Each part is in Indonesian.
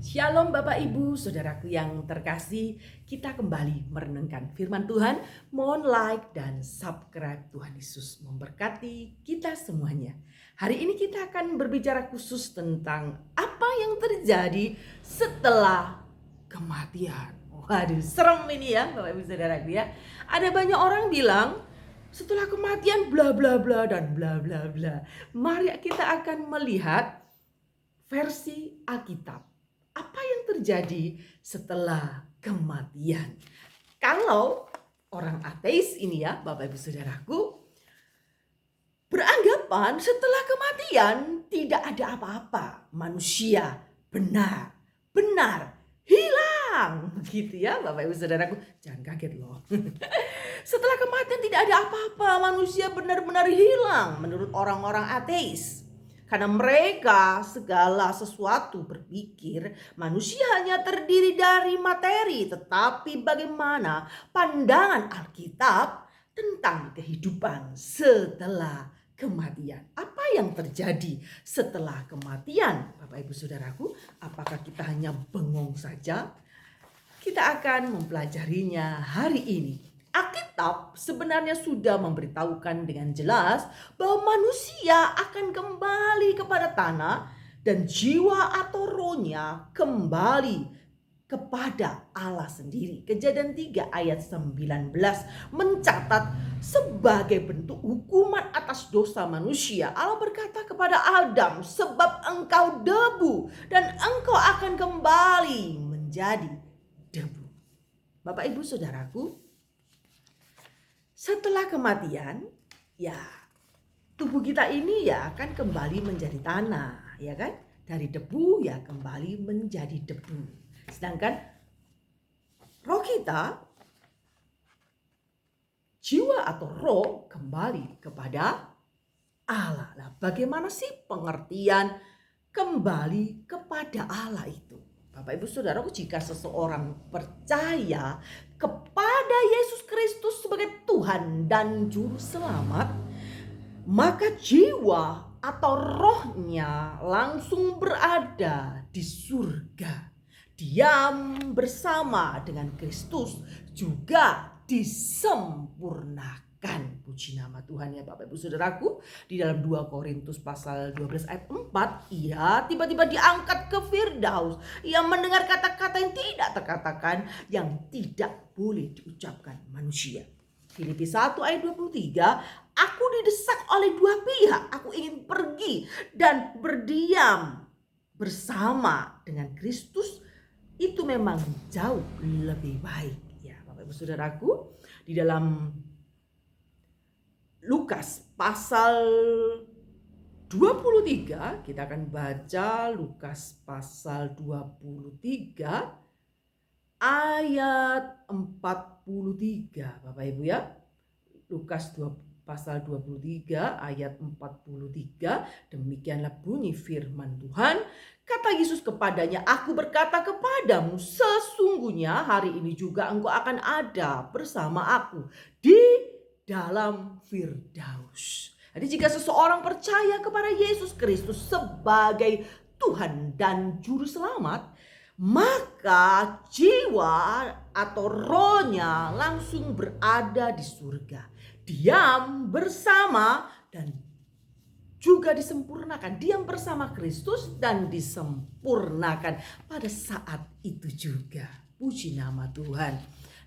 Shalom Bapak Ibu, Saudaraku yang terkasih, kita kembali merenungkan firman Tuhan. Mohon like dan subscribe. Tuhan Yesus memberkati kita semuanya. Hari ini kita akan berbicara khusus tentang apa yang terjadi setelah kematian. Waduh, serem ini ya Bapak Ibu Saudaraku ya. Ada banyak orang bilang setelah kematian bla bla bla dan bla bla bla. Mari kita akan melihat versi Alkitab. Apa yang terjadi setelah kematian? Kalau orang ateis ini ya, Bapak Ibu Saudaraku, beranggapan setelah kematian tidak ada apa-apa. Manusia benar hilang. Begitu ya Bapak Ibu Saudaraku. Jangan kaget loh. Setelah kematian tidak ada apa-apa. Manusia benar-benar hilang menurut orang-orang ateis. Karena mereka segala sesuatu berpikir manusia hanya terdiri dari materi. Tetapi bagaimana pandangan Alkitab tentang kehidupan setelah kematian? Apa yang terjadi setelah kematian? Bapak Ibu Saudaraku, apakah kita hanya bengong saja? Kita akan mempelajarinya hari ini. Alkitab sebenarnya sudah memberitahukan dengan jelas bahwa manusia akan kembali kepada tanah dan jiwa atau rohnya kembali kepada Allah sendiri. Kejadian 3 ayat 19 mencatat sebagai bentuk hukuman atas dosa manusia. Allah berkata kepada Adam, sebab engkau debu dan engkau akan kembali menjadi debu. Bapak Ibu Saudaraku, setelah kematian, ya tubuh kita ini ya akan kembali menjadi tanah, ya kan? Dari debu ya kembali menjadi debu. Sedangkan roh kita, jiwa atau roh kembali kepada Allah. Nah, bagaimana sih pengertian kembali kepada Allah itu? Bapak Ibu Saudaraku, jika seseorang percaya kepada Yesus Kristus sebagai Tuhan dan Juru Selamat, maka jiwa atau rohnya langsung berada di surga. Diam bersama dengan Kristus juga disempurnakan. Puji nama Tuhan ya Bapak Ibu Saudaraku. Di dalam 2 Korintus pasal 12 ayat 4, ia tiba-tiba diangkat ke Firdaus. Ia mendengar kata-kata yang tidak terkatakan, yang tidak boleh diucapkan manusia. Filipi 1 ayat 23, aku didesak oleh dua pihak. Aku ingin pergi dan berdiam bersama dengan Kristus. Itu memang jauh lebih baik. Ya Bapak Ibu Saudaraku, di dalam Lukas pasal 23, kita akan baca Lukas pasal 23 ayat 43, Bapak Ibu ya. Lukas pasal 23 ayat 43, demikianlah bunyi firman Tuhan. Kata Yesus kepadanya, aku berkata kepadamu, sesungguhnya hari ini juga engkau akan ada bersama aku di dalam Firdaus. Jadi jika seseorang percaya kepada Yesus Kristus sebagai Tuhan dan Juru Selamat, maka jiwa atau rohnya langsung berada di surga. Diam bersama dan juga disempurnakan. Diam bersama Kristus dan disempurnakan pada saat itu juga. Puji nama Tuhan.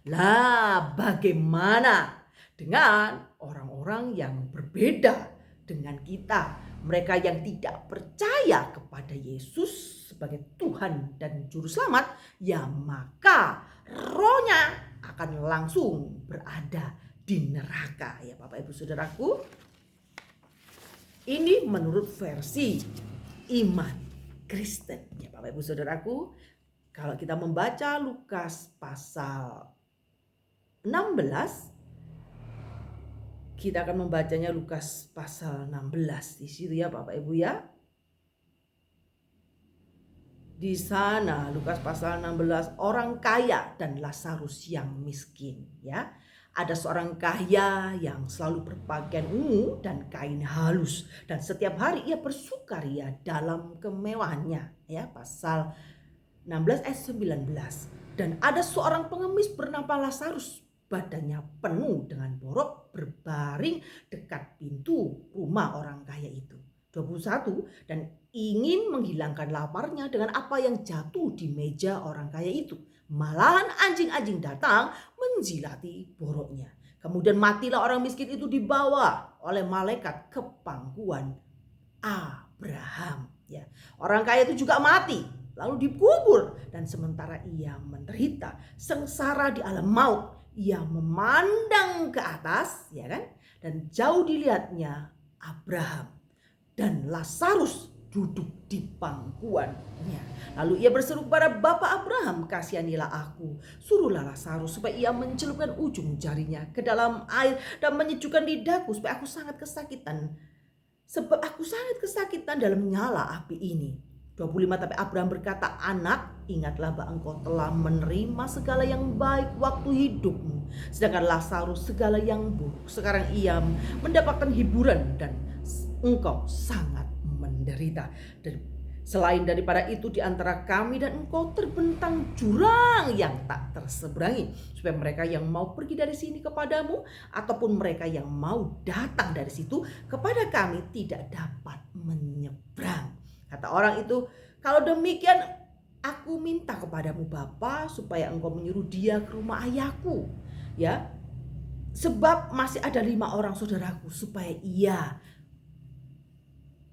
Lah, bagaimana dengan orang-orang yang berbeda dengan kita? Mereka yang tidak percaya kepada Yesus sebagai Tuhan dan Juru Selamat, ya maka rohnya akan langsung berada di neraka. Ya Bapak Ibu Saudaraku, ini menurut versi iman Kristen. Ya Bapak Ibu Saudaraku, kalau kita membaca Lukas pasal 16, kita akan membacanya Lukas pasal 16 di situ ya Bapak Ibu ya. Di sana Lukas pasal 16, orang kaya dan Lazarus yang miskin ya. Ada seorang kaya yang selalu berpakaian ungu dan kain halus, dan setiap hari ia bersukaria dalam kemewahannya ya. Pasal 16 ayat 19. Dan ada seorang pengemis bernama Lazarus, badannya penuh dengan borok, berbaring dekat pintu rumah orang kaya itu. 21. Dan ingin menghilangkan laparnya dengan apa yang jatuh di meja orang kaya itu. Malahan anjing-anjing datang menjilati boroknya. Kemudian matilah orang miskin itu dibawa oleh malaikat ke pangkuan Abraham. Ya, orang kaya itu juga mati lalu dikubur, dan sementara ia menderita sengsara di alam maut, ia memandang ke atas, ya kan, dan jauh dilihatnya Abraham dan Lazarus duduk di pangkuannya. Lalu ia berseru kepada Bapa Abraham, kasihanilah aku, suruhlah Lazarus supaya ia mencelupkan ujung jarinya ke dalam air dan menyejukkan lidahku, supaya aku sangat kesakitan, sebab aku sangat kesakitan dalam nyala api ini. 25. Tapi Abraham berkata, anak, ingatlah bahwa engkau telah menerima segala yang baik waktu hidupmu, sedangkan Lazarus segala yang buruk. Sekarang ia mendapatkan hiburan dan engkau sangat menderita. Dan selain daripada itu, di antara kami dan engkau terbentang jurang yang tak terseberangi, supaya mereka yang mau pergi dari sini kepadamu ataupun mereka yang mau datang dari situ kepada kami tidak dapat menyeberang. Kata orang itu, kalau demikian aku minta kepadamu Bapa, supaya engkau menyuruh dia ke rumah ayahku, ya, sebab masih ada 5 orang saudaraku, supaya ia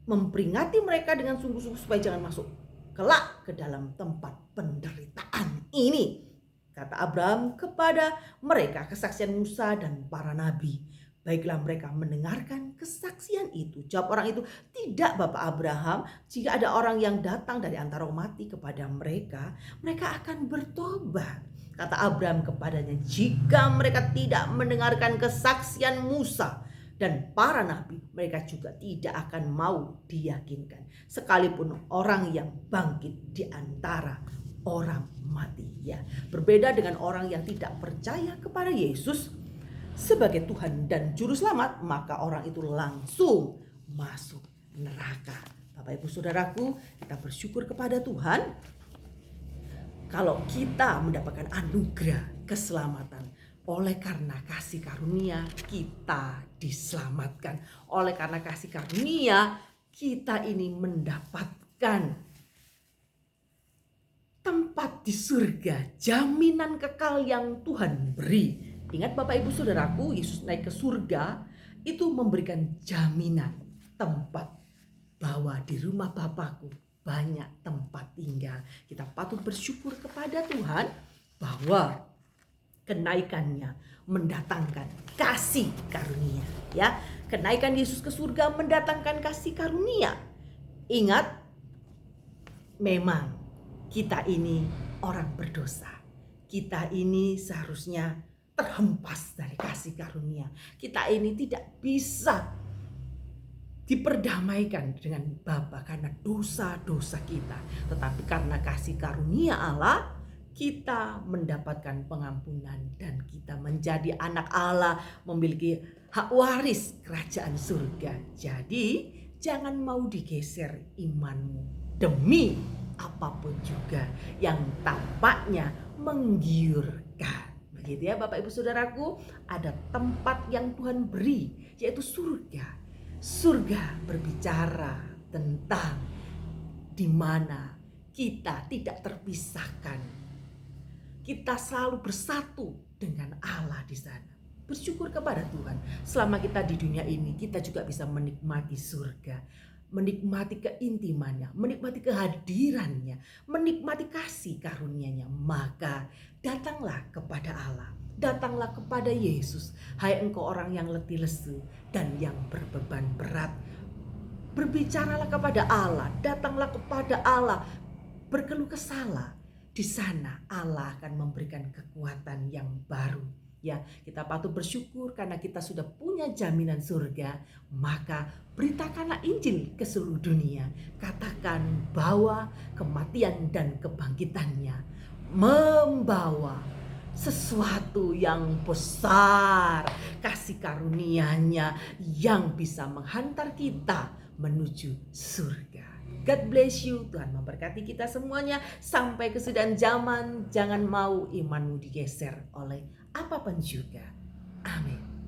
memperingati mereka dengan sungguh-sungguh, supaya jangan masuk kelak ke dalam tempat penderitaan ini. Kata Abraham kepada mereka kesaksian Musa dan para nabi. Baiklah mereka mendengarkan kesaksian itu. Jawab orang itu, tidak Bapak Abraham, jika ada orang yang datang dari antara umat mati kepada mereka, mereka akan bertobat. Kata Abraham kepadanya, jika mereka tidak mendengarkan kesaksian Musa dan para nabi, mereka juga tidak akan mau diyakinkan, sekalipun orang yang bangkit di antara orang mati. Ya, berbeda dengan orang yang tidak percaya kepada Yesus sebagai Tuhan dan Juru Selamat, maka orang itu langsung masuk neraka. Bapak Ibu Saudaraku, kita bersyukur kepada Tuhan kalau kita mendapatkan anugerah keselamatan. Oleh karena kasih karunia kita diselamatkan. Oleh karena kasih karunia kita ini mendapatkan tempat di surga, jaminan kekal yang Tuhan beri. Ingat Bapak Ibu Saudaraku, Yesus naik ke surga itu memberikan jaminan tempat, bahwa di rumah Bapakku banyak tempat tinggal. Kita patut bersyukur kepada Tuhan bahwa kenaikannya mendatangkan kasih karunia. Ya, kenaikan Yesus ke surga mendatangkan kasih karunia. Ingat, memang kita ini orang berdosa. Kita ini seharusnya terhempas dari kasih karunia. Kita ini tidak bisa diperdamaikan dengan Bapa karena dosa-dosa kita. Tetapi karena kasih karunia Allah, kita mendapatkan pengampunan dan kita menjadi anak Allah, memiliki hak waris kerajaan surga. Jadi jangan mau digeser imanmu demi apapun juga yang tampaknya menggiurkan. Begitu ya Bapak Ibu Saudaraku, ada tempat yang Tuhan beri, yaitu surga. Surga berbicara tentang di mana kita tidak terpisahkan. Kita selalu bersatu dengan Allah di sana. Bersyukur kepada Tuhan, selama kita di dunia ini kita juga bisa menikmati surga, menikmati keintimannya, menikmati kehadirannya, menikmati kasih karunia-Nya. Maka datanglah kepada Allah, datanglah kepada Yesus, hai engkau orang yang letih lesu dan yang berbeban berat. Berbicaralah kepada Allah, datanglah kepada Allah, berkeluh kesahlah. Di sana Allah akan memberikan kekuatan yang baru. Ya, kita patut bersyukur karena kita sudah punya jaminan surga. Maka beritakanlah Injil ke seluruh dunia. Katakan bahwa kematian dan kebangkitannya membawa sesuatu yang besar, kasih karunia-Nya yang bisa menghantar kita menuju surga. God bless you. Tuhan memberkati kita semuanya. Sampai kesudahan zaman, jangan mau imanmu digeser oleh apapun juga. Amin.